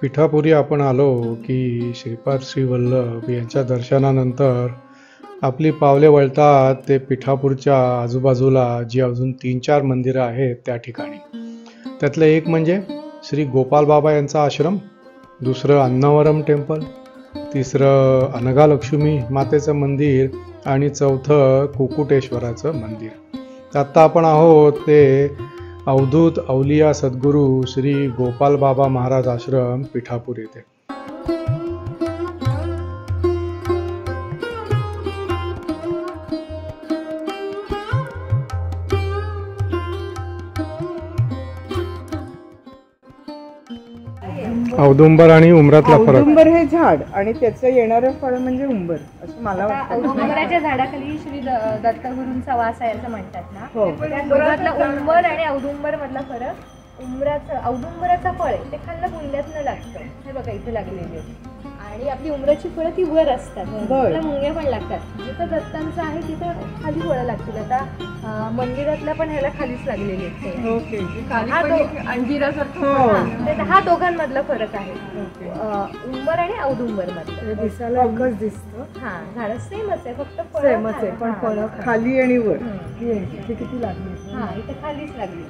पिठापुरी आपण आलो की श्रीपाद श्री वल्लभ यांच्या दर्शनानंतर आपली पावले वळतात ते पिठापूरच्या आजूबाजूला जी अजून 3-4 मंदिरं आहेत त्या ठिकाणी. त्यातलं एक म्हणजे श्री गोपाल बाबा यांचा आश्रम, दुसरं अन्नवरम टेम्पल, तिसरं अनघालक्ष्मी मातेचं मंदिर आणि चौथं कुकुटेश्वराचं मंदिर. आत्ता आपण आहोत ते अवधूत अवलिया सद्गुरू श्री गोपाल बाबा महाराज आश्रम पिठापूर येथे. औदुंबर आणि उंबरातला फरक. औदुंबर हे झाड आणि त्याचं येणारं फळ म्हणजे उंबर असं मला वाटतं. उंबराच्या झाडाखाली श्री दत्तगुरूंचा वास आहे असं म्हणतात ना. उंबरातला उंबर आणि औदुंबर मधला फरक, औदुंबराचा फळ आहे ते खाल्लं मुंग्यातनं लागतं. हे बघा इथे लागलेली आहे. आणि आपली उंबराची फळं ती वर असतात, त्याला मुंग्या पण लागतात. जिथं दत्तांचं आहे तिथं खाली फळं लागतील. आता मंदिरातल्या पण ह्याला खालीच लागलेली आहेत. अंजिरासारखं हा दोघांमधला फरक आहे, उंबर आणि औदुंबर मधला. दिसायला एकच दिसतं. हा झाड सेमच आहे, फक्त सेमच आहे पण फळं खाली आणि वर. इथे किती लागली? हा इथे खालीच लागली,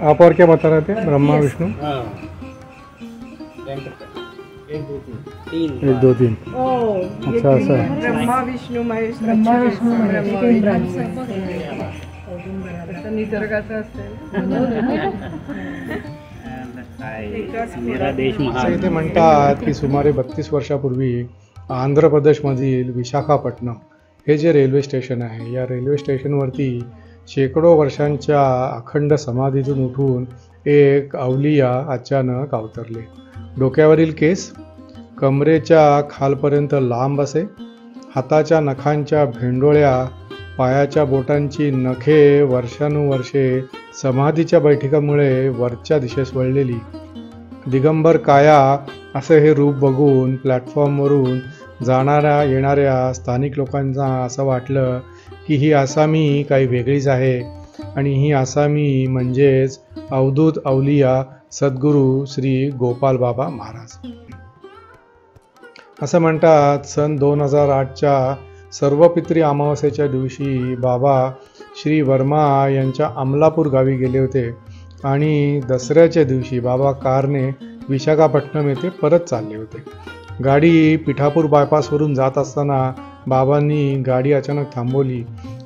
आप और क्या बता रहे थे? ब्रह्मा विष्णु 1 2 3. अच्छा असं आहे. ब्रह्मा विष्णू महेश. निसर्गाचं असेल. इथे म्हणतात की सुमारे 32 वर्षापूर्वी आंध्र प्रदेशमधील विशाखापट्टणम हे जे रेल्वे स्टेशन आहे, या रेल्वे स्टेशनवरती शेकडो वर्षांच्या अखंड समाधीतून उठून एक अवलिया अचानक अवतरले. डोक्यावरील केस कमरेच्या खालपर्यंत लांब असे, हाताच्या नखांच्या भेंडोळ्या, पायाच्या बोटांची नखे वर्षानुवर्षे समाधीच्या बैठकामुळे वरच्या दिशेस वळलेली, दिगंबर काया असं हे रूप बघून प्लॅटफॉर्मवरून जाणाऱ्या येणाऱ्या स्थानिक लोकांना असं वाटलं की ही आसामी काही वेगळीच आहे आणि ही आसामी म्हणजेच अवधूत अवलिया सद्गुरू श्री गोपाल बाबा महाराज. असं म्हणतात सन 2008च्या सर्वपित्री अमावस्येच्या दिवशी बाबा श्री वर्मा यांच्या अमलापूर गावी गेले होते आणि दसऱ्याच्या दिवशी बाबा कारने विशाखापट्टणम येथे परत चालले होते. गाडी पिठापूर बायपासवरून जात असताना बाबांनी गाडी अचानक थांबवली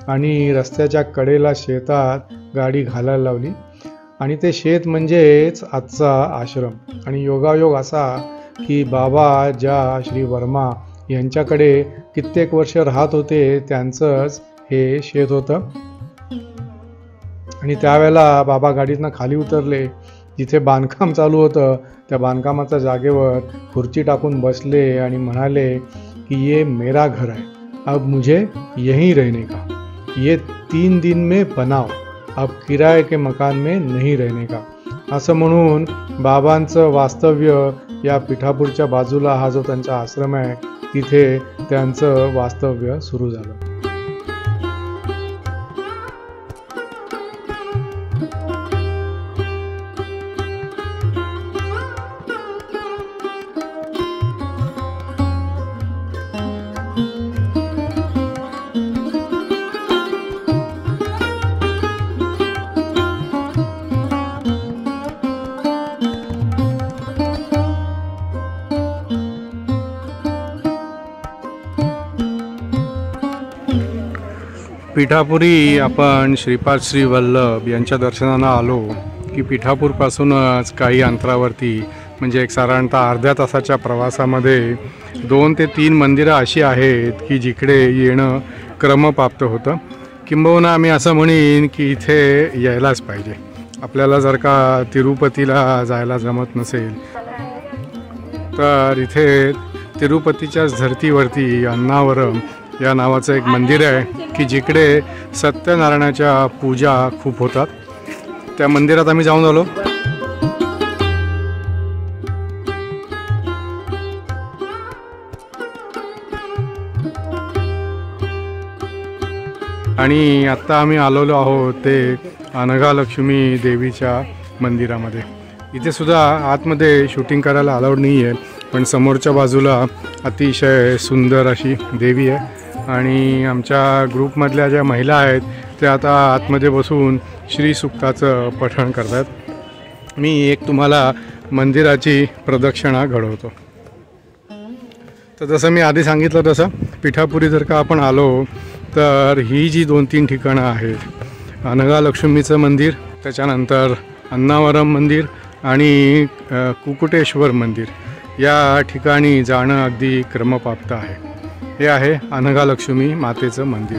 आणि रस्त्याच्या कडेला शेतात गाडी घालायला लावली. आणि ते शेत म्हणजेच आजचा आश्रम. आणि योगायोग असा की बाबा ज्या श्री वर्मा यांच्याकडे कित्येक वर्ष राहत होते त्यांचंच हे शेत होतं. आणि त्यावेळेला बाबा गाडीतनं खाली उतरले. जिथे बांधकाम चालू होतं त्या बांधकामाच्या जागेवर खुर्ची टाकून बसले आणि म्हणाले कि ये मेरा घर है, अब मुझे यहीं रहने का. ये 3 दिन में बनाओ, अब किराए के मकान में नहीं रहने का. असं म्हणून बाबांचं वास्तव्य या पिठापूरच्या बाजूला हा जो त्यांचा आश्रम आहे तिथे त्यांचं वास्तव्य सुरू झालं. पिठापुरी आपण श्रीपाद श्री वल्लभ यांच्या दर्शनाला आलो की पिठापूरपासूनच काही अंतरावरती म्हणजे एक साधारणतः अर्ध्या तासाच्या प्रवासामध्ये 2 ते 3 मंदिरं अशी आहेत की जिकडे येणं क्रमप्राप्त होतं. किंबहुना आम्ही असं म्हणेन की इथे यायलाच पाहिजे. आपल्याला जर का तिरुपतीला जायला जमत नसेल तर इथे तिरुपतीच्याच धर्तीवरती अण्णावरम या नावाचं एक मंदिर आहे की जिकडे सत्यनारायणाच्या पूजा खूप होतात. त्या मंदिरात आम्ही जाऊन आलो. आणि आत्ता आम्ही आलेलो आहोत ते अनघालक्ष्मी देवीच्या मंदिरामध्ये. इथे सुद्धा आतमध्ये शूटिंग करायला अलाउड नाही आहे, पण समोरच्या बाजूला अतिशय सुंदर अशी देवी आहे. आणि आमच्या ग्रुपमधल्या ज्या महिला आहेत त्या आता आतमध्ये बसून श्रीसुक्ताचं पठण करतात. मी एक तुम्हाला मंदिराची प्रदक्षिणा घडवतो. तर जसं मी आधी सांगितलं तसं पिठापुरी जर का आपण आलो तर ही जी 2-3 ठिकाणं आहेत, अनघालक्ष्मीचं मंदिर, त्याच्यानंतर अण्णावरम मंदिर आणि कुकुटेश्वर मंदिर, या ठिकाणी जाणं अगदी क्रमप्राप्त आहे. हे आहे अनघालक्ष्मी मातेचं मंदिर.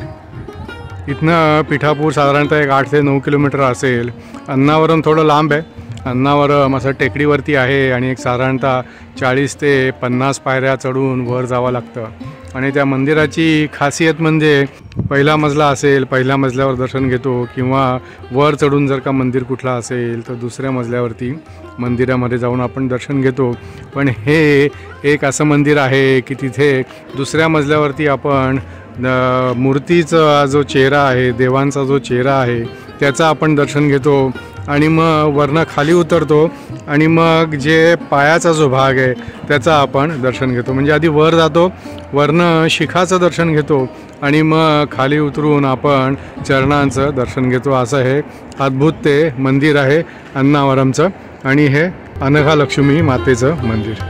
इथनं पिठापूर साधारणतः एक 8 ते 9 किलोमीटर असेल. अण्णावरम थोडं लांब आहे. अण्णावरम असं टेकडीवरती आहे आणि एक साधारणतः 40 ते 50 पायऱ्या चढून वर जावं लागतं. आणि त्या मंदिराची खासियत म्हणजे पहिला मजला असेल, पहिल्या मजल्यावर दर्शन घेतो, किंवा वर चढून जर का मंदिर कुठला असेल तर दुसऱ्या मजल्यावरती मंदिरामध्ये जाऊन आपण दर्शन घेतो. पण हे एक असं मंदिर आहे की तिथे दुसऱ्या मजल्यावरती आपण मूर्तीचा जो चेहरा आहे, देवांचा जो चेहरा आहे त्याचा आपण दर्शन घेतो. आणि मग वरनं खाली उतरतो आणि मग जे पायाचा जो भाग आहे त्याचा आपण दर्शन घेतो. म्हणजे आधी वर जातो, वरनं शिखाचं दर्शन घेतो आणि मग खाली उतरून आपण चरणांचं दर्शन घेतो. असं हे अद्भुत ते मंदिर आहे अण्णावरमचं. आणि हे अनघालक्ष्मी मातेचं मंदिर.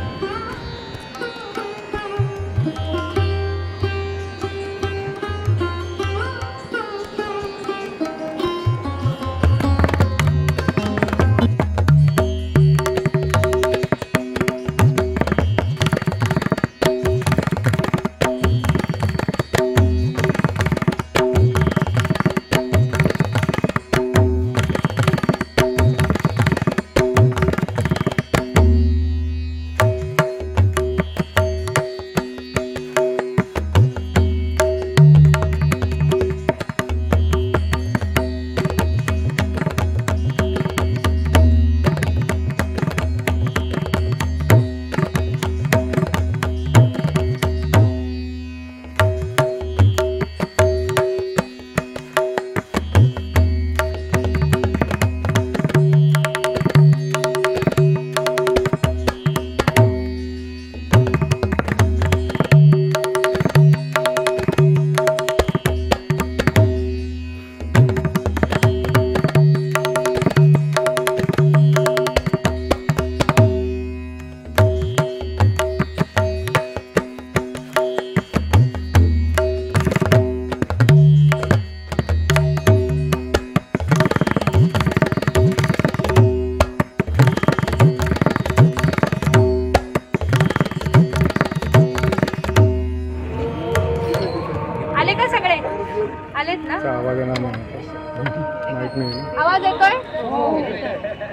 आवाज येतोय?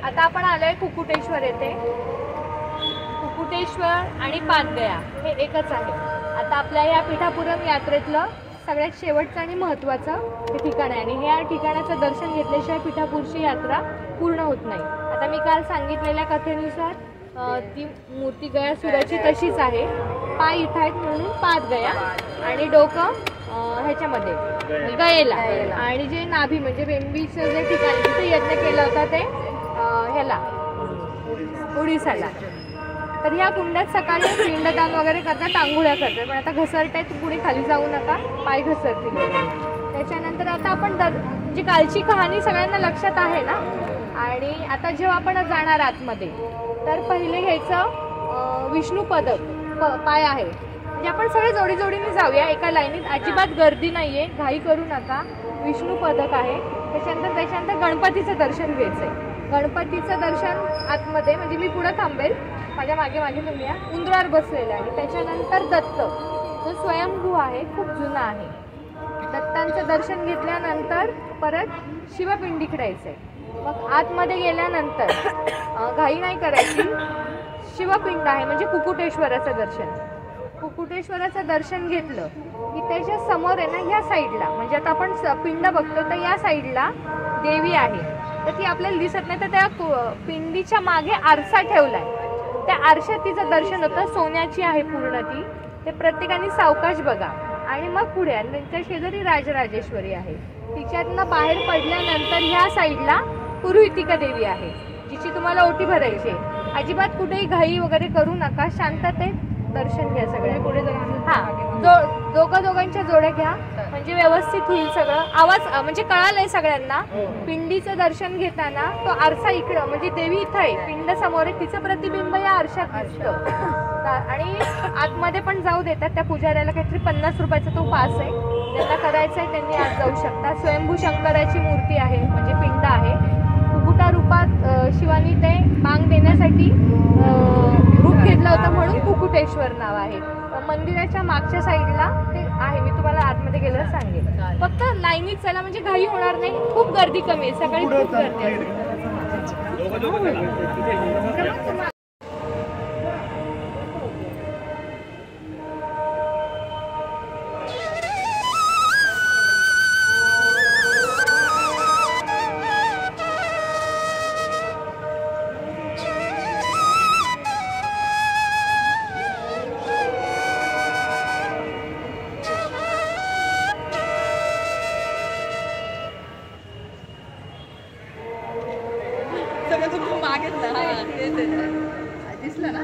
आता आपण आलोय कुकुटेश्वर येथे. कुकुटेश्वर आणि पादगया हे एकच आहे. आता आपल्या या पिठापुरम यात्रेतलं सगळ्यात शेवटचं आणि महत्त्वाचं हे ठिकाण आहे. आणि ह्या ठिकाणाचं दर्शन घेतल्याशिवाय पिठापूरची यात्रा पूर्ण होत नाही. आता मी काल सांगितलेल्या कथेनुसार ती मूर्ती गयासुराची तशीच आहे. पाय इथं आहेत म्हणून पादगया आणि डोकं ह्याच्यामध्ये गयेला. आणि जे नाभी म्हणजे बेंबीचं जे ठिकाण तिथे यज्ञ केला होता ते ह्याला ओडिसाला. तर ह्या कुंडात सकाळी पिंडदान वगैरे करतात, आंघोळ्या करतात. पण आता घसरतायत, कुणी खाली जाऊ नका, पाय घसरतील. त्याच्यानंतर आता आपण जी कालची कहाणी सगळ्यांना लक्षात आहे ना. आणि आता जेव्हा आपण जाणार आतमध्ये तर पहिले घ्यायचं विष्णू पदक पाय आहे. म्हणजे आपण सगळे जोडी जोडीने जाऊया एका लाईनीत. अजिबात गर्दी नाहीये, घाई करू नका. विष्णू पदक आहे. त्याच्यानंतर गणपतीचं दर्शन घ्यायचंय. गणपतीचं दर्शन आतमध्ये म्हणजे मी पुढे थांबेल, माझ्या मागे मागे तुम्ही या. उंदरावर बसलेलं आहे. त्याच्यानंतर दत्त जो स्वयंभू आहे, खूप जुना आहे. दत्तांचं दर्शन घेतल्यानंतर परत शिवपिंडीकडे यायचंय. मग आतमध्ये गेल्यानंतर घाई नाही करायची. शिवपिंड आहे म्हणजे कुकुटेश्वराचं दर्शन. कुकुटेश्वराचं दर्शन घेतलं की त्याच्या समोर आहे ना, ह्या साईडला म्हणजे आता आपण पिंड बघतो तर या साईडला देवी आहे. तर ती आपल्याला दिसत नाही, तर त्या पिंडीच्या मागे आरसा ठेवलाय. त्या आरशात तिचं दर्शन होतं. सोन्याची आहे पूर्ण ती. ते प्रत्येकाने सावकाश बघा. आणि मग पुढे आणि त्यांच्या शेजारी राजराजेश्वरी आहे. तिच्यातनं बाहेर पडल्यानंतर ह्या साईडला पुरुहितिका देवी आहे, जिची तुम्हाला ओटी भरायची. अजिबात कुठेही घाई वगैरे करू नका, शांततेत दर्शन घ्या सगळ्या. पुढे दोघांच्या जोड्या घ्या म्हणजे व्यवस्थित होईल सगळं. आवाज म्हणजे कळालंय सगळ्यांना. पिंडीचं दर्शन घेताना तो आरसा इकडं म्हणजे देवी इथं आहे, पिंड समोर आहे, तिचं प्रतिबिंब या आरशात दिसतं. आणि आतमध्ये पण जाऊ देतात. त्या पुजाऱ्याला काहीतरी 50 रुपयाचा तो पास आहे, त्यांना करायचं आहे त्यांनी आत जाऊ शकतात. स्वयंभू शंकराची मूर्ती आहे म्हणजे पिंड आहे. कुकुटा रूपात शिवानी ते बांग देण्यासाठी रूप घेतलं होतं म्हणून कुकुटेश्वर नाव आहे. मंदिराच्या मागच्या साईडला ते आहे. मी तुम्हाला आतमध्ये गेलं सांगेल. फक्त लाईनीत चला म्हणजे घाई होणार नाही. खूप गर्दी कमी आहे, सकाळी खूप गर्दी आहे. दिसलं ना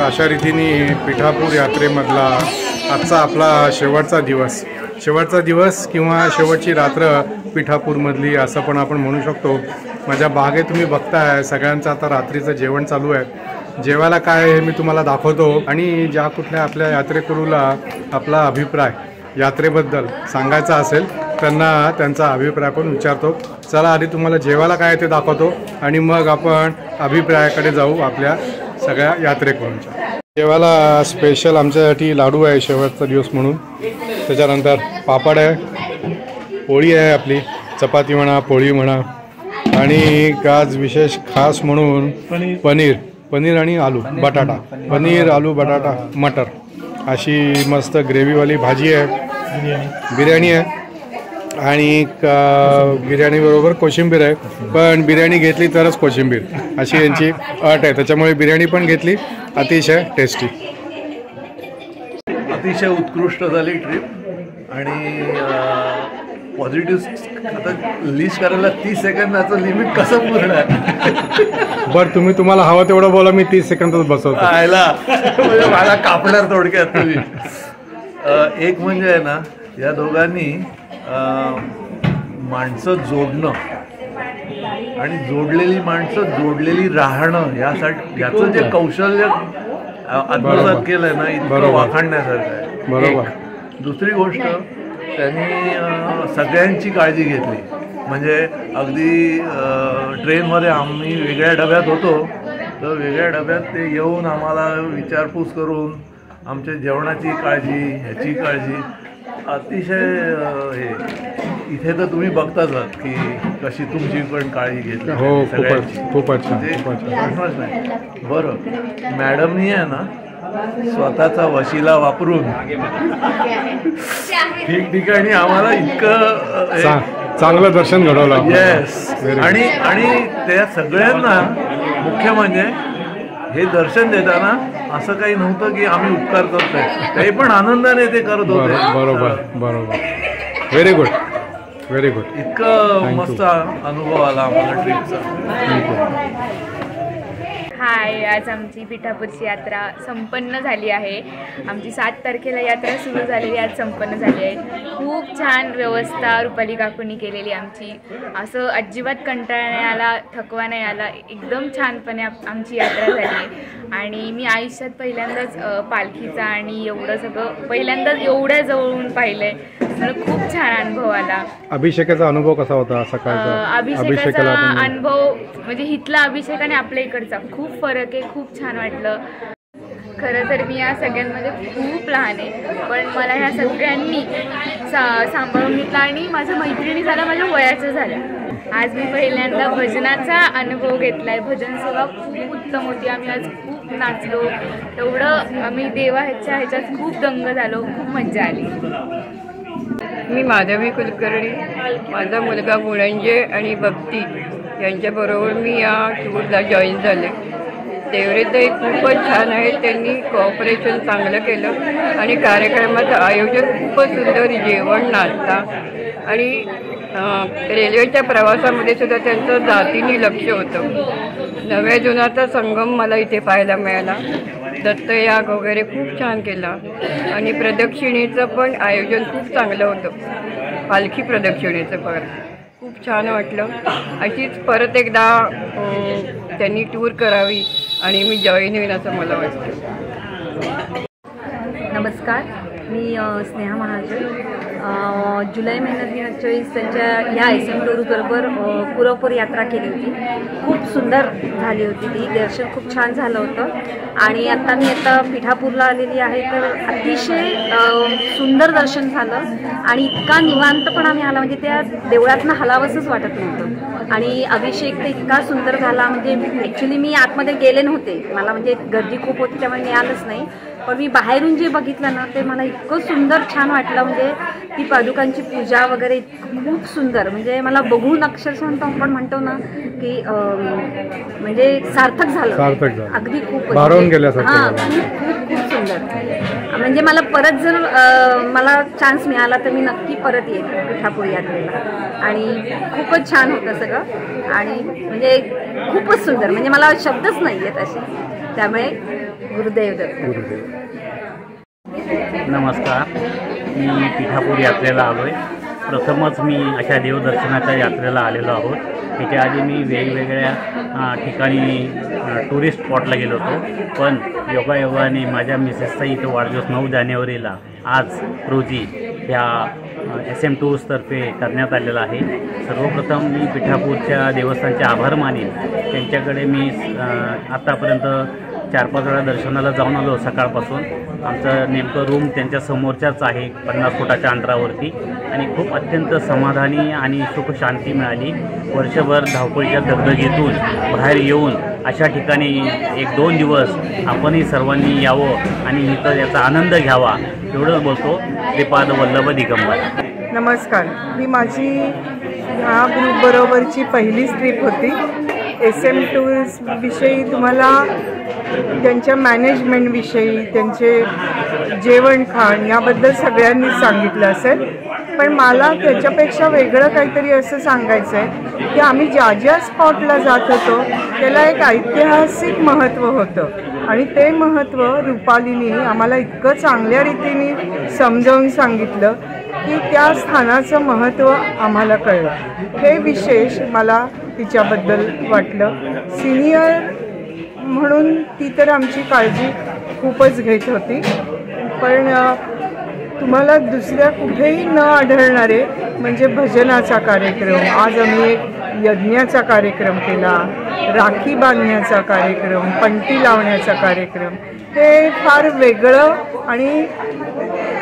अशा रीतीने पिठापूर यात्रेमधला आजचा आपला शेवटचा दिवस किंवा शेवटची रात्र पिठापूरमधली असं पण आपण म्हणू शकतो. माझ्या बागेत तुम्ही बघताय सगळ्यांचं आता रात्रीचं जेवण चालू आहे. जेवायला काय हे मी तुम्हाला दाखवतो आणि ज्या कुठल्या आपल्या यात्रेकरूला आपला अभिप्राय यात्रेबद्दल सांगायचा असेल त्यांना त्यांचा अभिप्राय पण विचारतो. चला आधी तुम्हाला जेवायला काय ते दाखवतो आणि मग आपण अभिप्रायाकडे जाऊ आपल्या सगळ्या यात्रेकरूंच्या. जेवायला स्पेशल आमच्यासाठी लाडू आहे शेवटचा दिवस म्हणून. त्याच्यानंतर पापड आहे, पोळी आहे आपली, चपाती म्हणा, पोळी म्हणा आणि आज विशेष खास म्हणून पनीर आणि आलू बटाटा, पनीर आलू बटाटा मटर अशी मस्त ग्रेव्हीवाली भाजी आहे, बिर्याणी आहे आणि बिर्याणीबरोबर कोशिंबीर आहे. पण बिर्याणी घेतली तरच कोशिंबीर अशी यांची अट आहे. त्याच्यामुळे बिर्याणी पण घेतली. अतिशय टेस्टी, अतिशय उत्कृष्ट झाली ट्रिप आणि पॉझिटिव्ह आता लिस्ट करायला 30 सेकंदाचं लिमिट कसं पूर्ण आहे. बरं तुम्हाला हवं तेवढं बोला, मी 30 सेकंदात बसवतो. म्हणजे मला कापणार थोडक्यात तुम्ही. एक म्हणजे आहे ना, या दोघांनी माणसं जोडणं आणि जोडलेली माणसं जोडलेली राहणं याचं जे कौशल्य आत्मसात केलंय ना, इतकं वाखाणण्यासारखं आहे. बरोबर. दुसरी गोष्ट, त्यांनी सगळ्यांची काळजी घेतली. म्हणजे अगदी ट्रेनमध्ये आम्ही वेगळ्या डब्यात होतो तर वेगळ्या डब्यात ते येऊन आम्हाला विचारपूस करून आमच्या जेवणाची काळजी, ह्याची काळजी अतिशय हे. इथे तर तुम्ही बघताच की कशी तुमची पण काळजी घेतली. हो, सगळ्यांची. खूपच छान. प्रश्नच नाही. बरं, मॅडमनी आहे ना स्वतःचा वशिला वापरून ठिकठिकाणी आम्हाला इतकं चांगलं दर्शन घडवलं. येस. आणि त्या सगळ्यांना मुख्य म्हणजे हे दर्शन देताना असं काही नव्हतं की आम्ही उपकार करतोय, ते पण आनंदाने ते करत होते. बरोबर. Very good. इतकं मस्त अनुभव आला आम्हाला ट्रिपचा. हाय, आज आमची पिठापूरची यात्रा संपन्न झाली आहे. आमची 7 तारखेला यात्रा सुरू झालेली, आज संपन्न झाली आहे. खूप छान व्यवस्था रुपाली काकूंनी केलेली आमची. असं अजिबात कंटाळा नाही आला, थकवा नाही आला. एकदम छानपणे आमची यात्रा झाली आणि मी आयुष्यात पहिल्यांदाच पालखीचा आणि एवढं सगळं पहिल्यांदाच एवढ्या जवळून पाहिलं आहे. मला खूप छान अनुभव आला. अभिषेकाचा अनुभव कसा होता सकाळचा? अभिषेकाचा अनुभव म्हणजे इथला अभिषेक आणि आपल्या इकडचा खूप फरक आहे. खूप छान वाटलं. खरं तर मी या सगळ्यांमध्ये खूप लहान आहे, पण मला ह्या सगळ्यांनी सांभाळून घेतलं आणि माझ्या मैत्रिणी झाल्या, माझ्या वयाच्या झाल्या. आज मी पहिल्यांदा भजनाचा अनुभव घेतला आहे. भजन सेवा खूप उत्तम होती. आम्ही आज खूप नाचलो. एवढं आम्ही देवाच्या ह्याच्यात खूप दंग झालो. खूप मजा आली. मी माधवी कुलकर्णी, माझा मुलगा गुणंजय आणि भक्ती यांच्याबरोबर मी या टूरला जॉईन झाले. देवरेताई खूपच छान आहे. त्यांनी कोऑपरेशन चांगलं केलं आणि कार्यक्रमाचं आयोजन खूपच सुंदर, जेवण, नाश्ता आणि रेल्वेच्या प्रवासामध्ये सुद्धा त्यांचं जातीने लक्ष होतं. नव्या जुनाचा संगम मला इथे पाहायला मिळाला. दत्तयाग वगैरे खूप छान केला आणि प्रदक्षिणेचं पण आयोजन खूप चांगलं होतं. पालखी प्रदक्षिणेचं पण खूप छान वाटलं. अशीच परत एकदा त्यांनी टूर करावी आणि मी जॉईन होईन असं मला वाटतं. नमस्कार, मी स्नेहा महाजन. जुलै महिन्यात 2024 त्यांच्या ह्या SM टूर्सबरोबर कुरवपूर यात्रा केली होती. खूप सुंदर झाली होती ती. दर्शन खूप छान झालं होतं आणि मी आता पिठापूरला आलेली आहे तर अतिशय सुंदर दर्शन झालं आणि इतका निवांतपणा मिळाला म्हणजे त्या देवळातनं हलावंसंच वाटत नव्हतं. आणि अभिषेक तर इतका सुंदर झाला म्हणजे ॲक्च्युली मी आतमध्ये गेले नव्हते, मला म्हणजे गर्दी खूप होती त्यामुळे मिळालंच नाही. पण मी बाहेरून जे बघितलं ना ते मला इतकं सुंदर छान वाटलं. म्हणजे ती पादुकांची पूजा वगैरे खूप सुंदर, म्हणजे मला बघून अक्षरशः आपण म्हणतो ना की म्हणजे सार्थक झालं. अगदी खूप हां, खूप सुंदर. म्हणजे मला परत जर मला चान्स मिळाला तर मी नक्की परत येईन पिठापूर यात्रेला. आणि खूपच छान होतं सगळं आणि म्हणजे खूपच सुंदर, म्हणजे मला शब्दच नाही आहेत असे. त्यामुळे गुरुदेव दत्त. नमस्कार, मी पिठापूर यात्रेला आलो आहे. प्रथमच मी अशा देवदर्शनाच्या यात्रेला आलेलो आहोत. त्याच्या आधी मी वेगवेगळ्या ठिकाणी टुरिस्ट स्पॉटला गेलो होतो, पण योगायोगाने माझ्या मिसेसचा इथं वाढदिवस 9 जानेवारीला आज रोजी ह्या SM टूर्सतर्फे करण्यात आलेला आहे. सर्वप्रथम मी पिठापूरच्या देवस्थानचे आभार मानेन. त्यांच्याकडे मी आत्तापर्यंत 4-5 वेळा दर्शनाला जाऊन आलो सकाळपासून. आमचं नेमकं रूम त्यांच्या समोरच्याच आहे 50 फुटाच्या अंतरावरती, आणि खूप अत्यंत समाधानी आणि सुख शांती मिळाली. वर्षभर धावपळीच्या दगदगीतून बाहेर येऊन अशा ठिकाणी 1-2 दिवस आपणही सर्वांनी यावं आणि इथं याचा आनंद घ्यावा, एवढं बोलतो. श्रीपाद वल्लभ दिगंबर. नमस्कार, ही माझी ह्या ग्रुपबरोबरची पहिलीच ट्रिप होती. SM टूर्स विषयी तुम्हाला त्यांच्या मॅनेजमेंटविषयी, त्यांचे जेवण खाण याबद्दल सगळ्यांनीच सांगितलं असेल, पण मला त्याच्यापेक्षा वेगळं काहीतरी असं सांगायचं आहे की आम्ही ज्या ज्या स्पॉटला जात होतो त्याला एक ऐतिहासिक महत्त्व होतं, आणि ते महत्त्व रुपालीनी आम्हाला इतकं चांगल्या रीतीने समजावून सांगितलं की त्या स्थानाचं महत्त्व आम्हाला कळलं. हे विशेष मला तिच्याबद्दल वाटलं. सिनियर म्हणून ती तर आमची काळजी खूपच घेत होती, पण तुम्हाला दुसऱ्या कुठेही न आढळणारे म्हणजे भजनाचा कार्यक्रम, आज आम्ही एक यज्ञाचा कार्यक्रम केला, राखी बांधण्याचा कार्यक्रम, पणती लावण्याचा कार्यक्रम, हे फार वेगळं आणि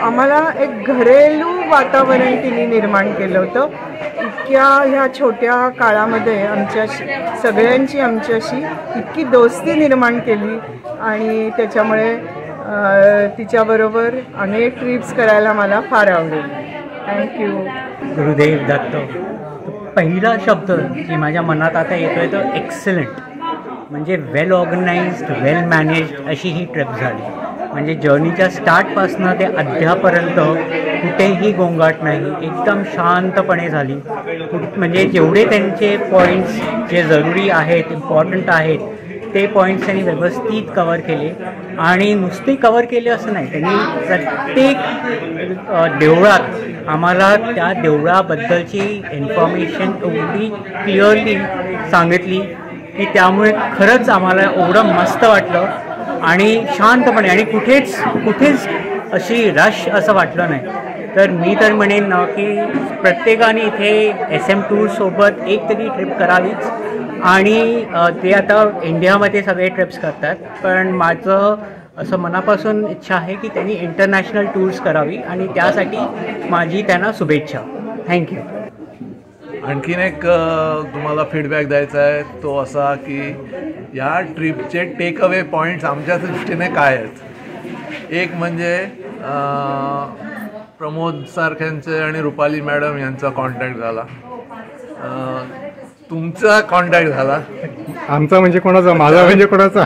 आम्हाला एक घरेलू वातावरण तिने निर्माण केलं होतं. इतक्या ह्या छोट्या काळामध्ये सगळ्यांची आमच्याशी इतकी दोस्ती निर्माण केली, आणि त्याच्यामुळे तिच्याबरोबर अनेक ट्रिप्स करायला मला फार आवडेल. थँक्यू. गुरुदेव दत्त. पहिला शब्द की माझ्या मनात आता येतो आहे तो एक्सलंट. म्हणजे वेल ऑर्गनाइज्ड, वेल मॅनेज्ड अशी ही ट्रिप झाली. म्हणजे जर्नीच्या स्टार्टपासनं ते अद्यापर्यंत कुठेही गोंगाट नाही, एकदम शांतपणे झाली. म्हणजे जेवढे त्यांचे पॉईंट्स जे जरुरी आहेत, इम्पॉर्टंट आहेत, ते पॉईंट्स त्यांनी व्यवस्थित कवर केले. आणि नुसते कवर केले असं नाही, त्यांनी प्रत्येक देवळात आम्हाला त्या देवळाबद्दलची इन्फॉर्मेशन एवढी क्लिअरली सांगितली की त्यामुळे खरंच आम्हाला एवढं मस्त वाटलं आणि शांतपणे, आणि कुठेच अशी रश असं वाटलं नाही. तर मी तर म्हणेन ना की प्रत्येकाने इथे SM टूरसोबत एक तरी ट्रिप करावीच. आणि ते आता इंडियामध्ये सगळे ट्रिप्स करतात, पण माझं असं मनापासून इच्छा आहे की त्यांनी इंटरनॅशनल टूर्स करावी, आणि त्यासाठी माझी त्यांना शुभेच्छा. थँक्यू. आणखीन एक तुम्हाला फीडबॅक द्यायचा आहे, तो असा की या ट्रिपचे टेक अवे पॉईंट्स आमच्या दृष्टीने काय आहेत. एक म्हणजे प्रमोद सारख्यांचे आणि रुपाली मॅडम यांचा कॉन्टॅक्ट झाला, तुमचा कॉन्टॅक्ट झाला, आमचा म्हणजे कोणाचा, माझा म्हणजे कोणाचा,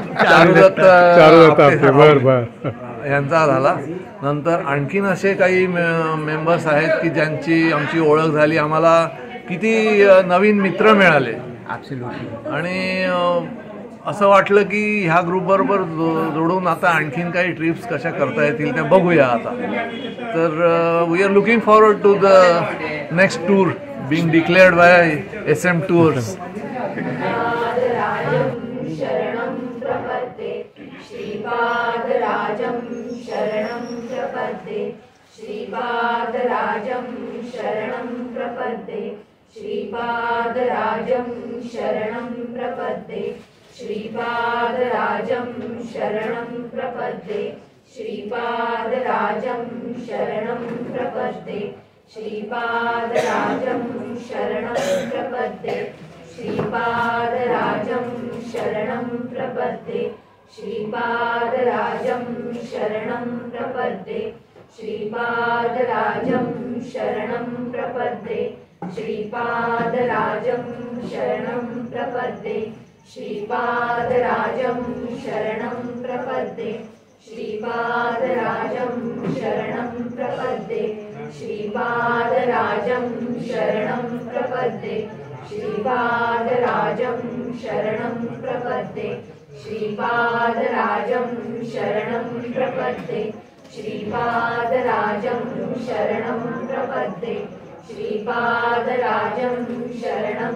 यांचा झाला. नंतर आणखीन असे काही मेंबर्स आहेत की ज्यांची आमची ओळख झाली, आम्हाला किती नवीन मित्र मिळाले. आणि असं वाटलं की ह्या ग्रुपबरोबर जोडून आता आणखीन काही ट्रिप्स कशा करता येतील त्या बघूया आता. तर we are looking forward to the next tour being declared by SM Tours. शरणं प्रपद्ये श्रीपादराजं शरणं प्रपद्ये श्रीपादराजं शरणं प्रपद्ये श्रीपादराजं शरणं प्रपद्ये श्रीपादराजं शरणं प्रपद्ये श्रीपादराजं शरणं प्रपद्ये श्रीपादराजं शरणं प्रपद्ये श्रीपादराजं शरणं प्रपद्ये श्रीपादराजं शरणं प्रपद्ये श्रीपादराजं शरणं प्रपद्ये श्रीपादराजं शरणं प्रपद्ये श्रीपादराजं शरणं प्रपद्ये श्रीपादराजं शरणं प्रपद्ये श्रीपादराजं शरणं प्रपद्ये श्रीपादराजं शरणं प्रपद्ये श्रीपादराजं शरणं प्रपद्ये श्रीपादराजं शरणं प्रपद्ये श्रीपादराजं शरणं